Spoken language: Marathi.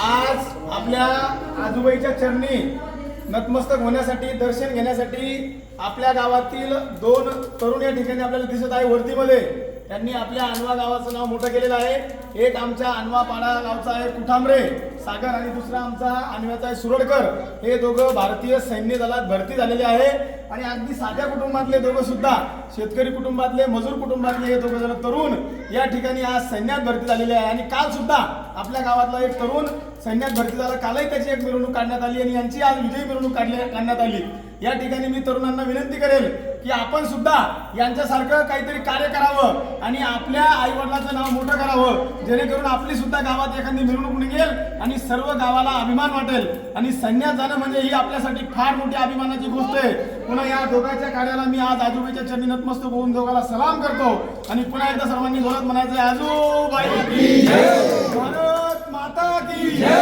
आज आपल्या आजूबाईच्या चरणी नतमस्तक होण्यासाठी दर्शन घेण्यासाठी आपल्या गावातील 2 तरुण या ठिकाणी आपल्याला दिसत आहे वर्दीमध्ये। त्यांनी आपल्या अनवा गावाचं नाव मोठं केलेलं आहे। एक आमच्या अनवा पाडा गावचा आहे कुठांबरे सागर आणि दुसरा आमचा अनव्याचा आहे सुरडकर। हे दोघं भारतीय सैन्य दलात भरती झालेले आहे आणि अगदी साध्या कुटुंबातले दोघं सुद्धा शेतकरी कुटुंबातले मजूर कुटुंबातले हे दोघं जण तरुण या ठिकाणी आज सैन्यात भरती झालेले आहे। आणि काल सुद्धा आपल्या गावातला एक तरुण सैन्यात भरती झाला। कालही त्याची एक मिरवणूक काढण्यात आली आणि यांची आज विजयी मिरवणूक काढण्यात आली। या ठिकाणी मी तरुणांना विनंती करेल की आपण सुद्धा यांच्यासारखं काहीतरी कार्य करावं आणि आपल्या आई वडिलांचं नाव मोठं करावं, जेणेकरून आपली सुद्धा गावात एखादी मिरवणूक निघेल आणि सर्व गावाला अभिमान वाटेल। आणि सैन्यात जाणं म्हणजे ही आपल्यासाठी फार मोठी अभिमानाची गोष्ट आहे। पुन्हा या दोघांच्या कार्याला मी आज आजोबाईच्या चरणी नतमस्तक होऊन दोघांना सलाम करतो आणि पुन्हा एकदा सर्वांनी जोरात म्हणायचं आजोबाई की जय, भारत माता की जय।